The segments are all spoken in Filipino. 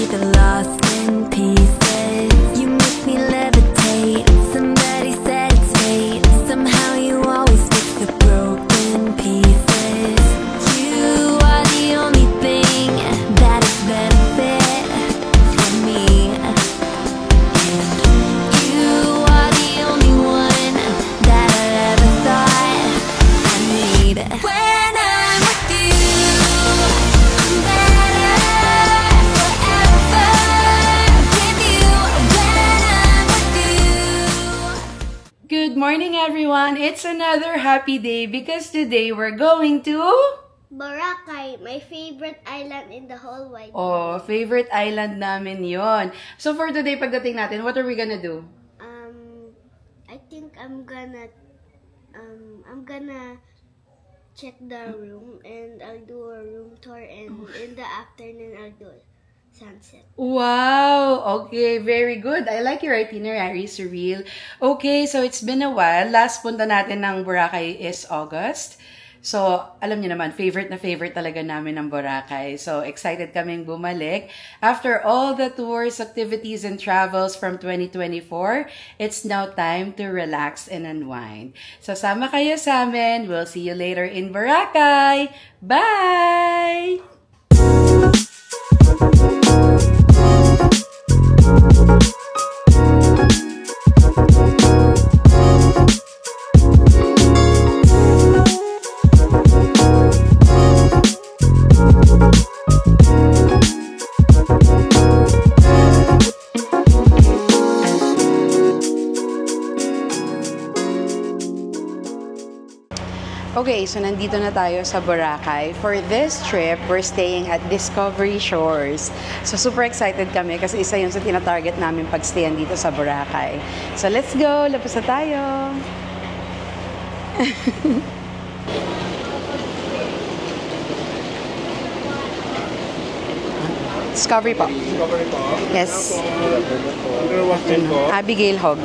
get lost in pieces. You make me levitate. Somebody said it's fate. Somehow you always fix the broken pieces. You are the only thing that is benefit for me. And you are the only one that I ever thought I need. When I'm with you, I'm better forever with you. When I'm with you. Good morning, everyone. It's another happy day because today we're going to... Boracay, my favorite island in the whole wide world. Oh, favorite island namin yon. So for today, pagdating natin, what are we gonna do? I think I'm gonna check the room and I'll do a room tour, and in the afternoon I'll do sunset. Wow! Okay, very good. I like your itinerary, Surreal. Okay, so it's been a while. Last punta natin ng Boracay is August. So, alam niyo naman, favorite na favorite talaga namin ng Boracay. So, excited kaming bumalik. After all the tours, activities, and travels from 2024, it's now time to relax and unwind. So, sama kayo sa amin. We'll see you later in Boracay. Bye! Okay, so nandito na tayo sa Boracay. For this trip, we're staying at Discovery Shores. So super excited kami kasi isa yun sa tina-target namin pag-stayan dito sa Boracay. So let's go! Lapos na tayo! Discovery po. Discovery po? Yes. Under what name po? Abigail Hogg.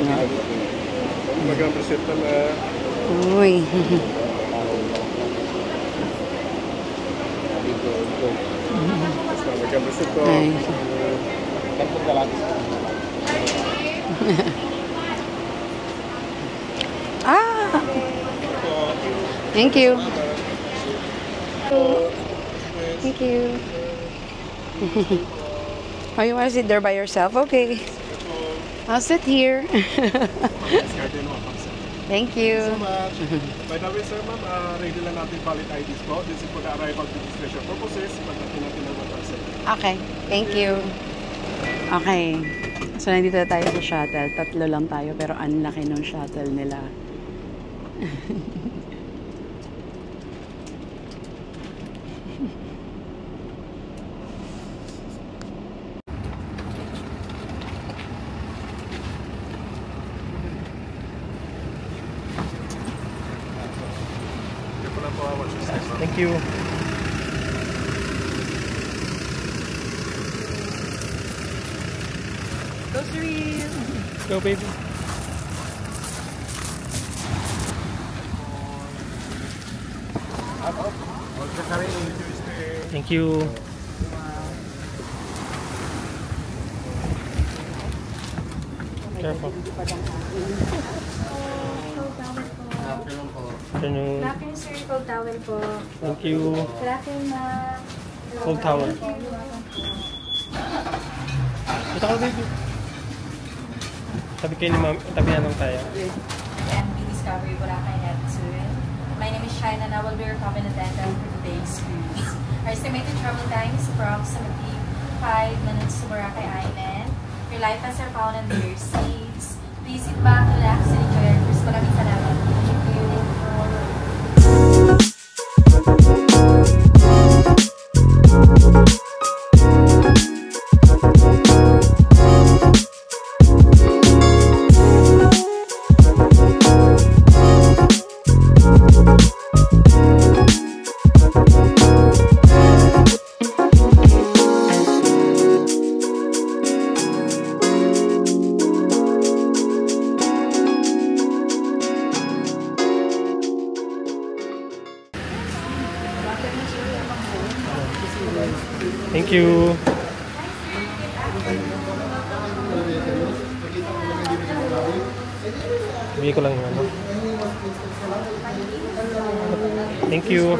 Mag-representa na. Uy. Mag-representa. Ay. Ah! Thank you. Thank you. Oh, you want to sit there by yourself? Okay. I'll sit here. Thank you. So much. By the way, sir, ma'am, ready lang natin valid IDs po. This is for the arrival registration purposes. Pagdating natin ng hotel. Okay. Thank you. Okay. So, nandito na tayo sa shuttle. Tatlo lang tayo, pero ang laki ng shuttle nila. Thank you. Go, Surreal! Go, baby. Thank you. Careful. Afternoon. Good afternoon, sir. Cold towel po. Thank you. Good afternoon, ma'am. Cold towel. Ito ka, baby. Tabi kayo ni ma'am. Tabi na lang tayo. MB Discovery Boracay Neptune. My name is Shine and I will be your cabin attendant for today's cruise. Our estimated travel time is approximately 5 minutes to Boracay Island. Your life vests are found in the rear seats. Please sit back, relax, and enjoy our cruise. Maraming salamat. Thank you. Thank you. Bigay ko lang yung ano. Thank you.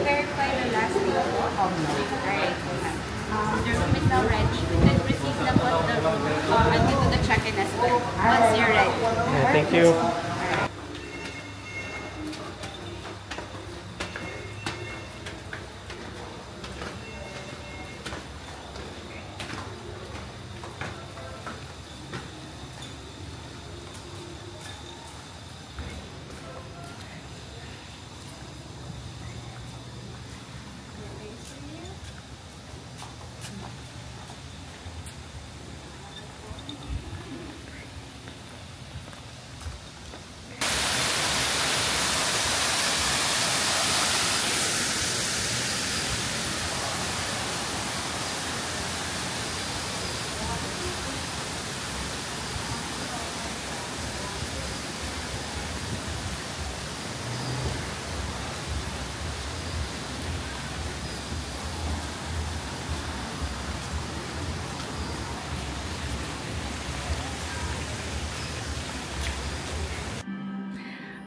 Verify the last name. Alright. The room is now ready. Then proceed na po the room until to the check-in as well. Once you're ready. Yeah, thank you.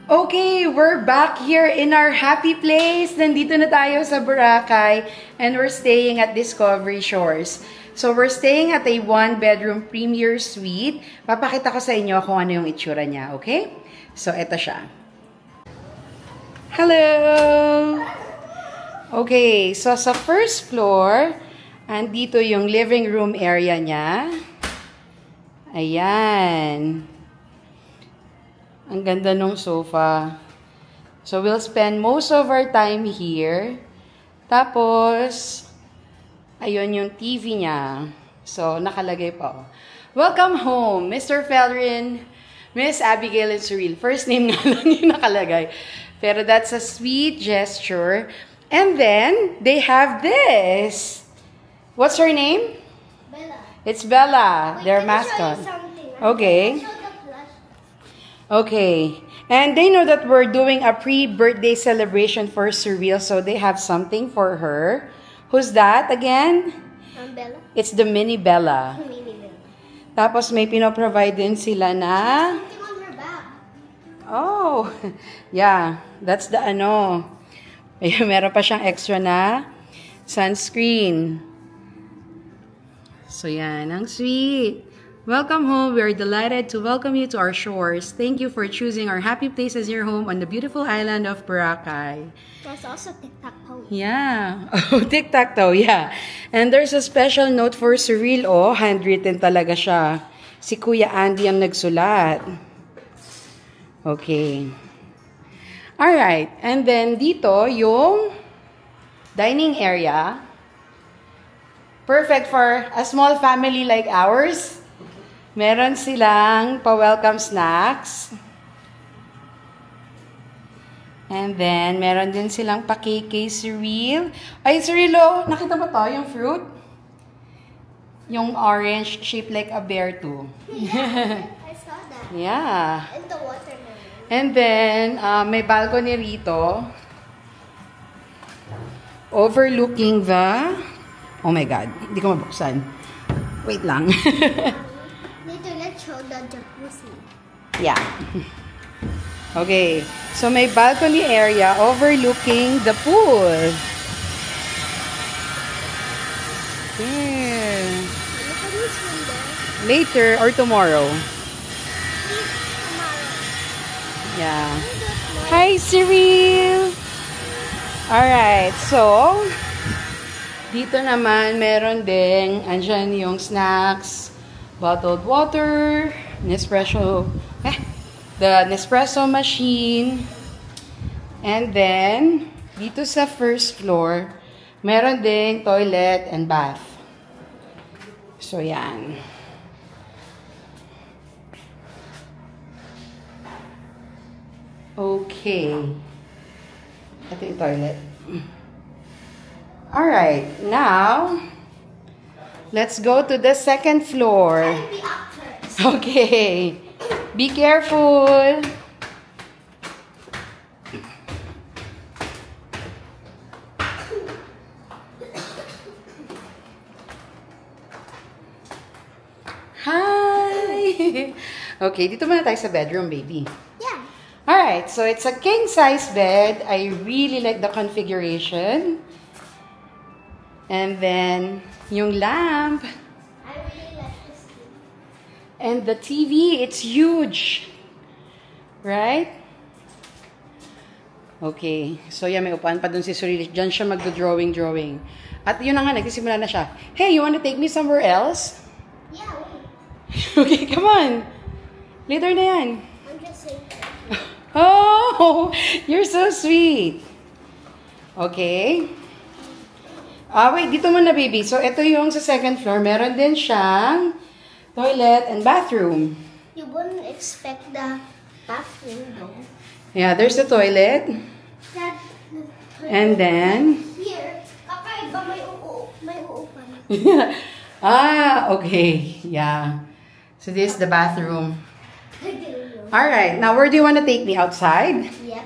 Okay, we're back here in our happy place. Nandito na tayo sa Boracay and we're staying at Discovery Shores. So we're staying at a 1-bedroom premier suite. Papakita ko sa inyo kung ano yung itsura niya, okay? So eto siya. Hello! Okay, so sa first floor, andito yung living room area niya. Ayan. Ang ganda nung sofa. So, we'll spend most of our time here. Tapos, ayun yung TV niya. So, nakalagay pa. Welcome home, Mr. Felrin, Miss Abigail and Cyril. First name nga lang yung nakalagay. Pero that's a sweet gesture. And then, they have this. What's her name? Bella. It's Bella, Wait, their let me show you mascot. something. Okay. Show the plush. Okay. And they know that we're doing a pre-birthday celebration for Cyril, so they have something for her. Who's that again? Bella. It's the mini Bella. Mini Bella. Tapos may pinoprovide din sila na... Something on her back. Oh, yeah. That's the ano. Meron pa siyang extra na sunscreen. So yan, ang sweet. Welcome home. We are delighted to welcome you to our shores. Thank you for choosing our happy place as your home on the beautiful island of Boracay. There's also tic-tac-toe. Yeah. Oh, tic-tac-toe, yeah. And there's a special note for Cyril. Oh, handwritten talaga siya. Si Kuya Andy ang nagsulat. Okay. Alright. And then dito, yung dining area. Perfect for a small family like ours. Meron silang pa-welcome snacks. And then, meron din silang pa-cake kay Cyril. Ay, Cyril, oh, nakita mo to, yung fruit? Yung orange, shaped like a bear too. I saw that. Yeah. And the watermelon. And then, may balcony rito. Overlooking the... Oh my God, hindi ko mabuksan. Wait lang. Let's show the jacuzzi. Yeah. Okay. So, may balcony area overlooking the pool. Yeah. Look at this window. Later or tomorrow. Please, tomorrow. Yeah. Hi, Cyril! Alright, so, dito naman, meron ding, andyan yung snacks, bottled water, Nespresso, the Nespresso machine, and then, dito sa first floor, meron ding toilet and bath. So, yan. Okay. Ito yung toilet. Alright, now, let's go to the second floor. Be actors. Okay. Be careful. Hi! Okay, dito muna tayo sa bedroom, baby. Yeah. Alright, so it's a king-size bed. I really like the configuration. And then, yung lamp. I really like this too. And the TV, it's huge. Right? Okay. So, yan, may upuan pa dun si Surili. Diyan siya magdo-drawing. At yun na nga, nagsisimula na siya. Hey, you wanna take me somewhere else? Yeah, wait. Okay, come on. Later na yan. I'm just saying. Oh, you're so sweet. Okay. Wait, dito muna, baby. So, ito yung sa second floor. Meron din siyang toilet and bathroom. You wouldn't expect the bathroom though. Yeah, there's the toilet. That And then... here, kakaiba may uupan. Okay. Yeah. So, this is the bathroom. Alright, now where do you want to take me? Outside? Yep.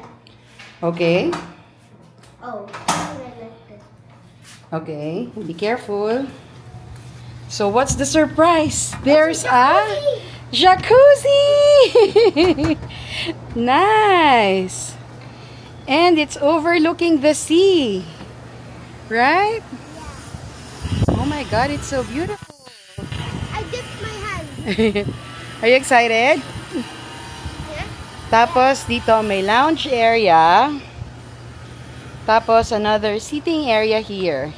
Okay. Oh, I like this. Okay, be careful. So, what's the surprise? There's a jacuzzi! Nice! And it's overlooking the sea. Right? Oh my God, it's so beautiful. I dipped my hand. Are you excited? Yeah. Tapos, dito may lounge area. Tapos, another seating area here.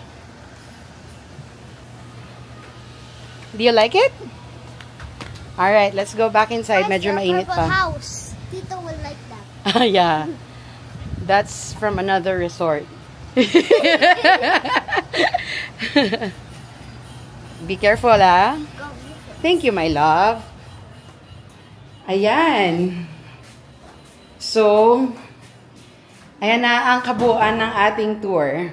Do you like it? Alright, let's go back inside. Medyo mainit pa. House. Tito will like that. Yeah. That's from another resort. Be careful, ah. Go. Thank you, my love. Ayan. So, ayan na ang kabuuan ng ating tour.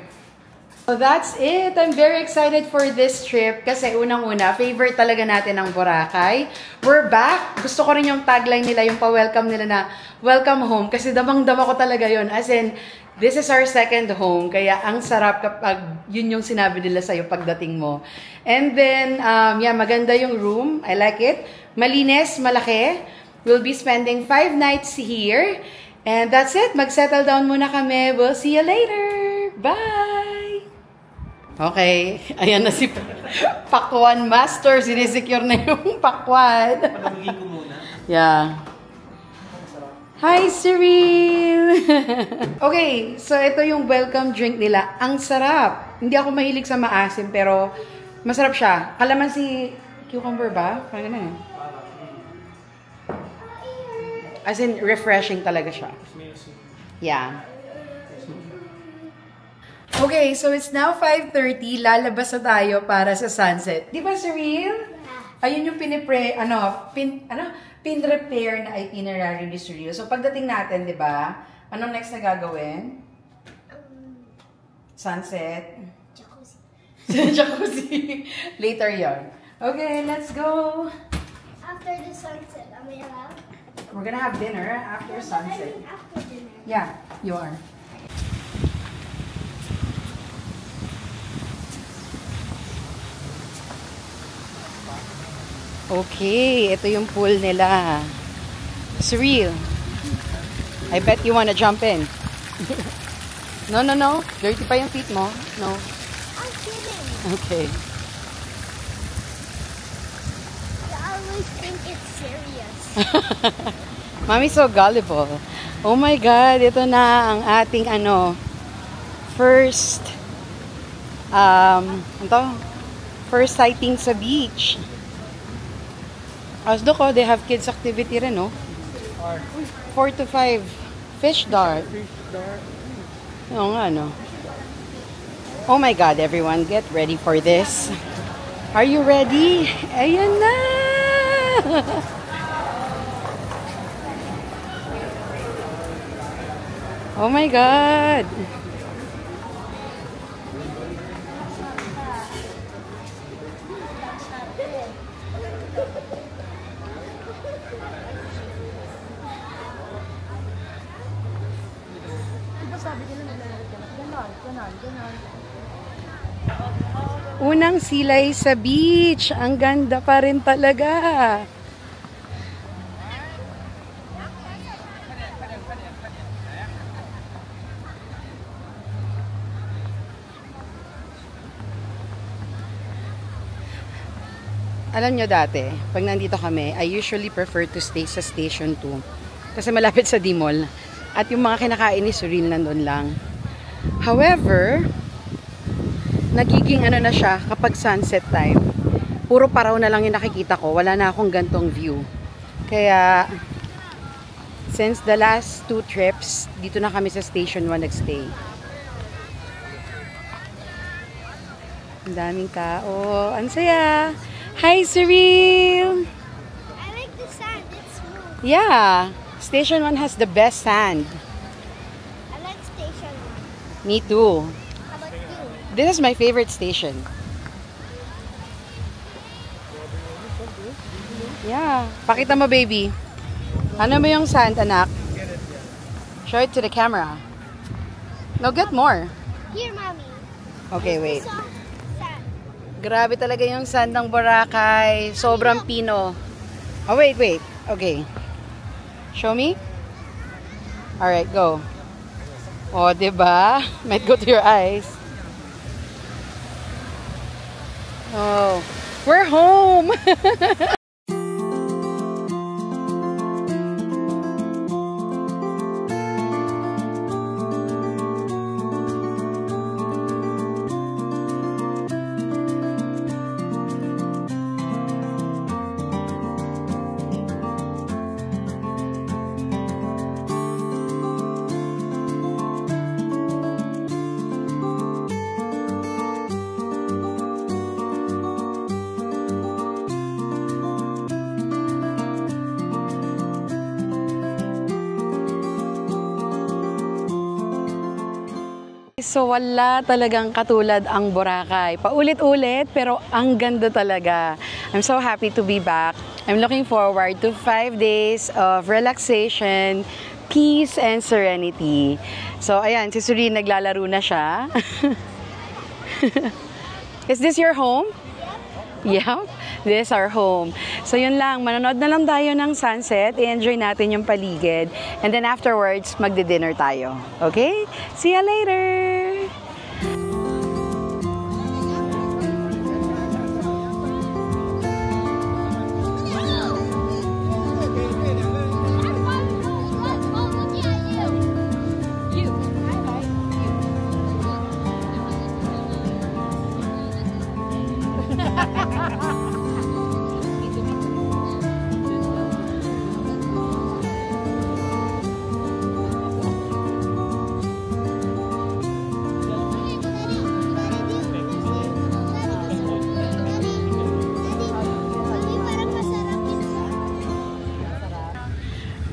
So, that's it. I'm very excited for this trip kasi unang-una, favorite talaga natin ang Boracay. We're back. Gusto ko rin yung tagline nila, yung pa-welcome nila na welcome home kasi damang-dama ko talaga yon. As in, this is our second home. Kaya ang sarap kapag yun yung sinabi nila sa'yo pagdating mo. And then, yeah, maganda yung room. I like it. Malinis, malaki. We'll be spending 5 nights here. And that's it. Mag-settle down muna kami. We'll see you later. Bye! Okay. Ayan na si Pakwan Master. Sinisecure na yung Pakwan. Panamigin ko muna. Yeah. Hi, Cyril! Okay, so ito yung welcome drink nila. Ang sarap. Hindi ako mahilig sa maasim, pero masarap siya. Kalamansi cucumber ba? Parang ganun eh. As in, refreshing talaga siya. Yeah. Okay, so it's now 5:30. Lalabas na tayo para sa sunset. Di ba, Cyril? Ayun yung pin-repair na itinerary ni Cyril. So, pagdating natin, di ba? Anong next na gagawin? Sunset. Jacuzzi. Jacuzzi. Later yon. Okay, let's go. After the sunset, am I allowed? We're gonna have dinner after sunset. After dinner. Yeah, you are. Okay, ito yung pool nila. Cyril, I bet you wanna jump in. No. Dirty pa yung feet mo. No. I'm kidding. Okay. I always think it's serious. Mommy's so gullible. Oh my God, ito na ang ating first first sighting sa beach. As ko, they have kids activity rin, no? 4 to 5 fish dart. Oo nga, no? Oh my God, everyone, get ready for this. Are you ready? Ayan na! Oh my God! Unang silay sa beach. Ang ganda pa rin talaga. Alam nyo dati, pag nandito kami, I usually prefer to stay sa Station 2. Kasi malapit sa D-Mall. At yung mga kinakain ni Suril nandun lang. However, nagiging ano na siya kapag sunset time. Puro paraw na lang yung nakikita ko. Wala na akong gantong view. Kaya, since the last 2 trips, dito na kami sa Station 1 nagstay. Ang daming tao. Ang saya! Hi, Suril! I like the sand. It's smooth. Yeah. Station 1 has the best sand. I like Station 1. Me too. How about you? This is my favorite station. Yeah. Pakita mo, baby. Ano mo yung sand, anak? Show it to the camera. No, get more. Here, Mommy. Okay, wait. Soft sand. Grabe talaga yung sand ng Boracay. Sobrang pino. Oh, wait. Okay. Show me. Alright, go. Oh, diba? Might go to your eyes. Oh, we're home! So wala talagang katulad ang Boracay. Paulit-ulit pero ang ganda talaga. I'm so happy to be back. I'm looking forward to 5 days of relaxation, peace, and serenity. So ayan, si Suril naglalaro na siya. Is this your home? Yeah, this is our home. So yun lang, manonood na lang tayo ng sunset, i-enjoy natin yung paligid, and then afterwards, magdi-dinner tayo. Okay? See you later!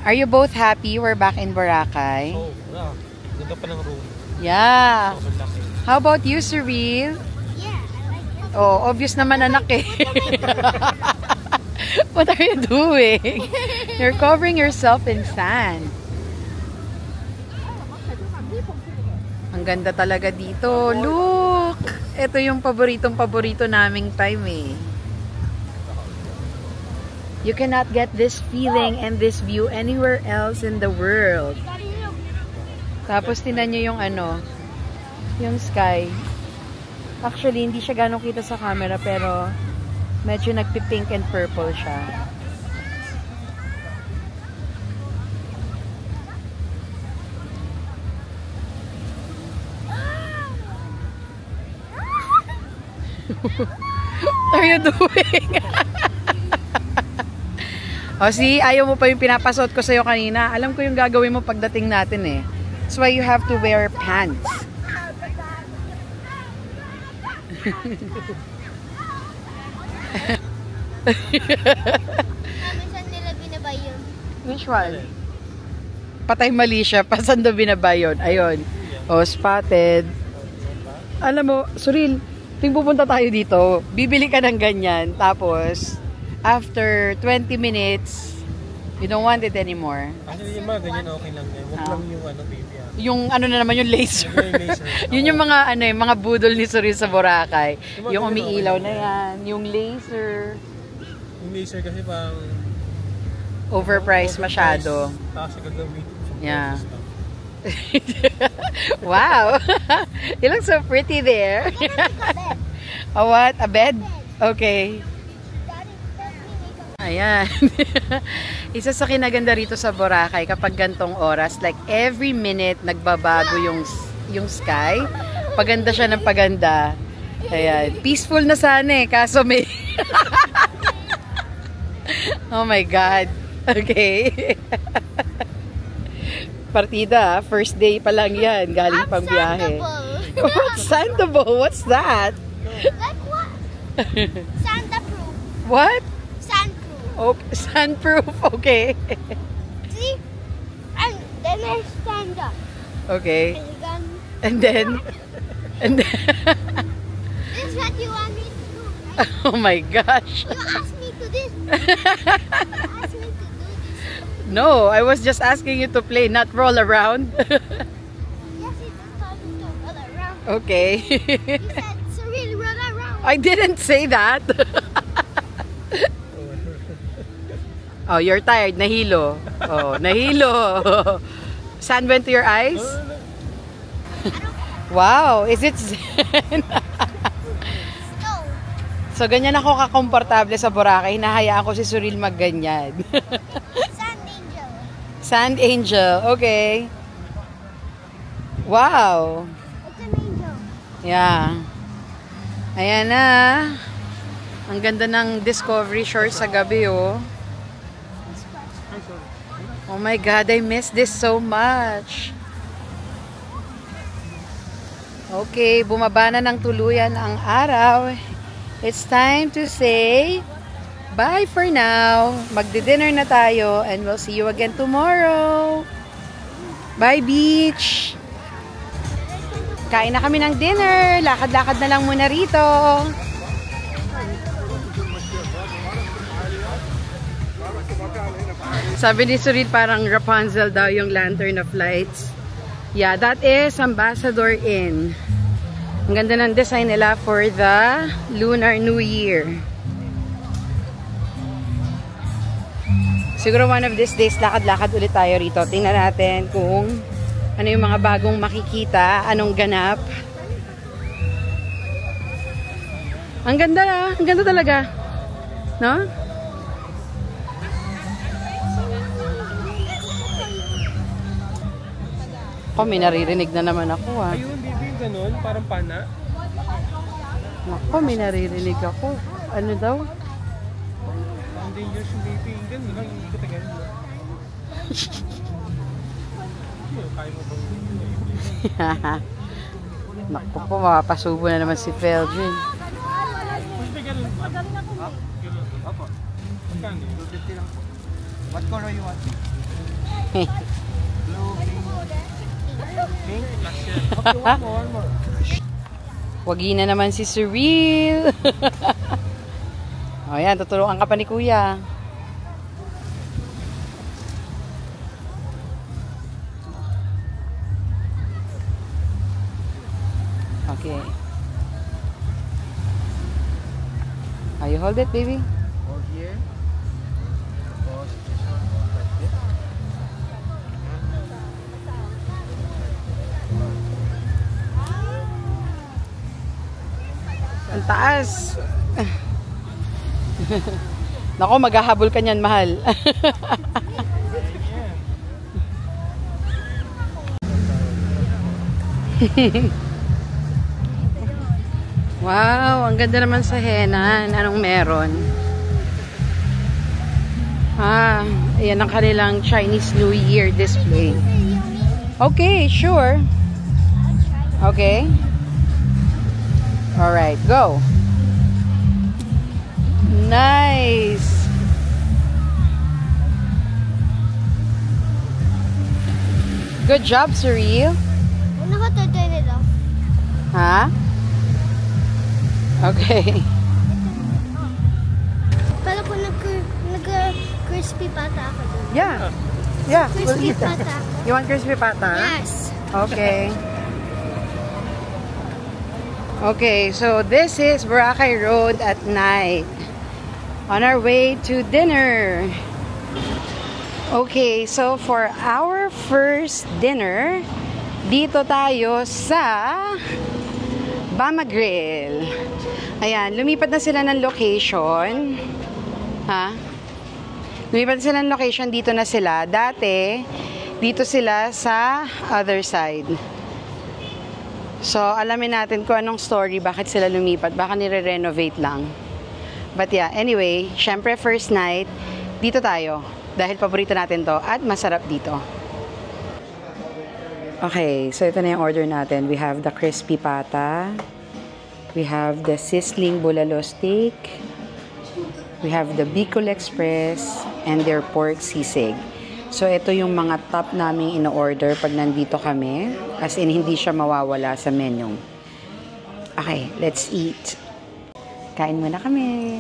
Are you both happy we're back in Boracay? Oh, yeah. Ganda pa ng room. Yeah. Sobrang laki. How about you, Suril? Yeah, I like it. Oh, obvious naman anak eh. What are you doing? You're covering yourself in sand. Ang ganda talaga dito. Look! Ito yung paborito naming time eh. You cannot get this feeling and this view anywhere else in the world. Tapos tinan nyo yung ano, yung sky. Actually, hindi siya ganong kita sa camera pero medyo nagpi-pink and purple siya. What are you doing? O see, ayaw mo pa yung pinapasuot ko sa'yo kanina. Alam ko yung gagawin mo pagdating natin eh. That's why you have to wear pants. Saan nila binaba yun? Which one? Patay mali siya. Pasan daw binaba yun? Ayun. O, spotted. Alam mo, Suril, ting pupunta tayo dito. Bibili ka ng ganyan. Tapos, after 20 minutes, you don't want it anymore. Actually, yung mga ganyan okay lang yan. Huwag lang yung ano, baby. Yung ano na naman, yung laser. Yung laser. Yun yung mga ano eh, mga budol ni Suril sa Boracay. Yung mga Yung ganyan, umiilaw okay. na yan. Yung laser. Yung laser kasi pang Overpriced masyado. Tapos gagawin. Yeah. Wow! You look so pretty there. A what? A bed? Okay. Daddy Ayan. Isa sa kinaganda rito sa Boracay kapag gantong oras, like every minute nagbabago yung sky. Paganda siya ng paganda. Ayan. Peaceful na sana eh, kaso may... Oh my God. Okay. Partida, first day pa lang yan. Galing pang biyahe. What's Sandable? What's that? Like what? Santa proof. What? Sandproof. Oh, sandproof. Okay. See? And then I stand up. Okay. And then, And then... this is what you want me to do, right? Oh my gosh. You asked me to this. You asked me to do this. No, I was just asking you to play, not roll around. Yes, it told me to roll around. Okay. You said, so really roll around. I didn't say that. Oh, you're tired. Nahilo. Oh, nahilo. Sand went to your eyes? Wow, is it Zen? No. So, ganyan ako kakomportable sa Boracay. Hinahayaan ko si Suril magganyan. Sand angel. Sand angel. Okay. Wow. It's an angel. Yeah. Ayan na. Ang ganda ng Discovery Shore sa gabi, oh. Oh my God, I miss this so much. Okay, bumaba na ng tuluyan ang araw. It's time to say bye for now. Magdi-dinner na tayo and we'll see you again tomorrow. Bye, beach! Kain na kami ng dinner. Lakad-lakad na lang muna rito. Sabi ni Suril parang Rapunzel daw yung lantern of lights. Yeah, that is Ambassador Inn. Ang ganda ng design nila for the Lunar New Year. Siguro one of these days, lakad-lakad ulit tayo rito. Tingnan natin kung ano yung mga bagong makikita, anong ganap. Ang ganda, ang ganda talaga. No? Ako, may naririnig na naman ako, ah. Ayun, baby, ganun. Parang pana. Ako, may naririnig ako. Ano daw? Ang dangerous yung baby. Ganun lang, hindi ko tagal. Kaya mo bang Naku po, mapapasubo na naman si Feldrin. What color you want? Blue, pink, okay, one more. Wagi na naman si Surreal. O yan, tuturuan ka pa ni Kuya. Okay. You hold it, baby? Hold here. Pause this one. Like this. Ang taas. Nako, maghahabol ka niyan, mahal. Wow, ang ganda naman sa Henan. Anong meron? Ah, ayan ang kanilang Chinese New Year display. Okay, sure. Okay. Alright, go. Nice. Good job, Surreal. Ano ko to turn it off? Ha? Okay. Pero kung nag-crispy pata ako dun. Yeah. Yeah, we'll Crispy eat that. pata ako. You want crispy pata? Yes. Okay. Okay, so this is Boracay Road at night. On our way to dinner. Okay, so for our first dinner, dito tayo sa Bama Grill. Ayan, lumipat na sila ng location. Ha? Lumipat sila ng location, dito na sila. Dati, dito sila sa other side. So, alamin natin kung anong story, bakit sila lumipat. Baka nire-renovate lang. But yeah, anyway, syempre first night, dito tayo. Dahil paborito natin to at masarap dito. Okay, so ito na yung order natin. We have the crispy pata. We have the sizzling bulalo steak. We have the Bicol Express and their pork sisig. So, ito yung mga top naming ino-order pag nandito kami. As in, hindi siya mawawala sa menu. Okay, let's eat. Kain muna kami.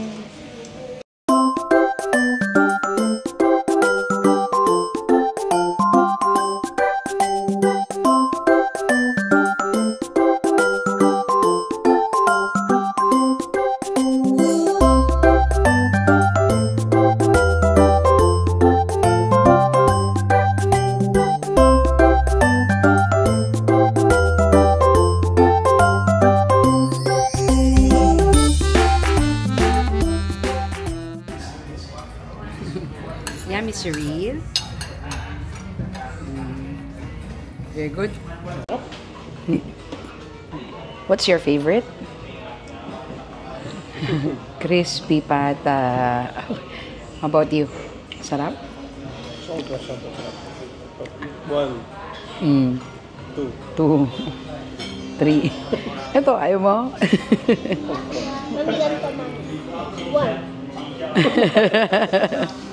Yummy cereal. Very good. What's your favorite? Crispy pata. How about you? Sarap? Sobra, sobra sarap. 1, 2, 2, 3. Ito, ayaw mo? Mamilan pa, mami. 1.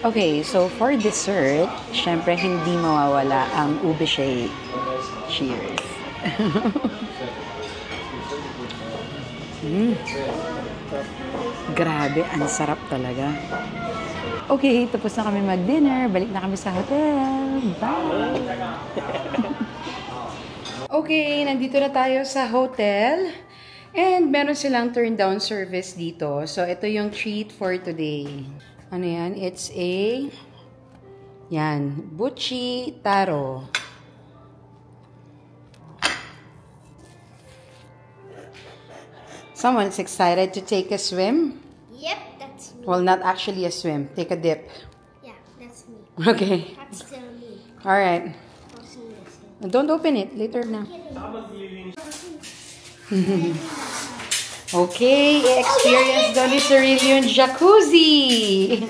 Okay, so for dessert, syempre hindi mawawala ang ube shake. Cheers. Grabe, ang sarap talaga. Okay, tapos na kami mag-dinner. Balik na kami sa hotel. Bye! Okay, nandito na tayo sa hotel. And meron silang turn down service dito. So, ito yung treat for today. Ano yan? It's a... Yan. Buchi taro. Someone's excited to take a swim? Yep, that's me. Well, not actually a swim. Take a dip. Yeah, that's me. Okay. That's still me. Alright. I'll see this. Don't open it. Later na. Okay, i-experience daw ni Cyril yung jacuzzi.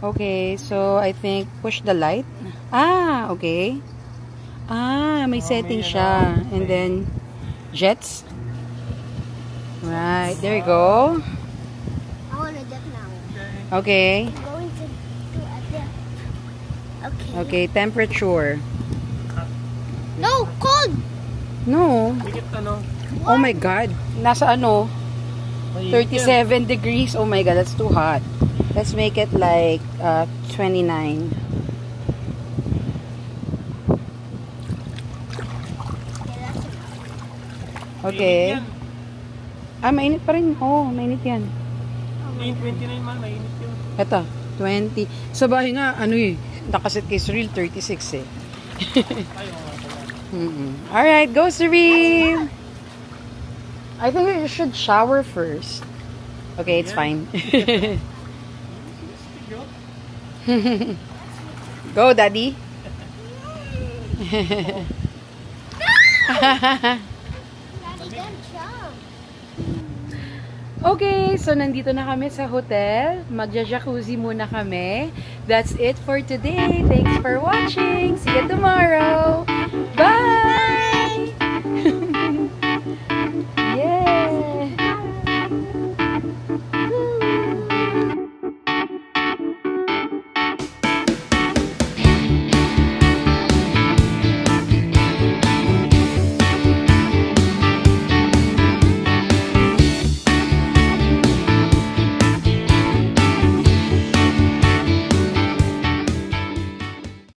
Okay, so I think push the light. Ah, okay. Ah, may setting siya. And then jets. Right, there you go. I want to dip now. Okay. I'm going to do a dip. Okay. Okay, temperature. No, cold! No. Dikit ano? Oh my God. Nasa ano? 37 degrees. Oh my God, that's too hot. Let's make it like 29. Okay. Ah, mainit pa rin. Oh, mainit yan. 29 man, mainit yun. Ito, 20. Sa bahay nga, ano eh, nakaset kay Cyril, 36 eh. Alright, go Cyril! I think you should shower first. Okay, it's fine. Go, Daddy. Okay, so nandito na kami sa hotel. Magja-jacuzzi muna kami. That's it for today. Thanks for watching. See you tomorrow. Bye!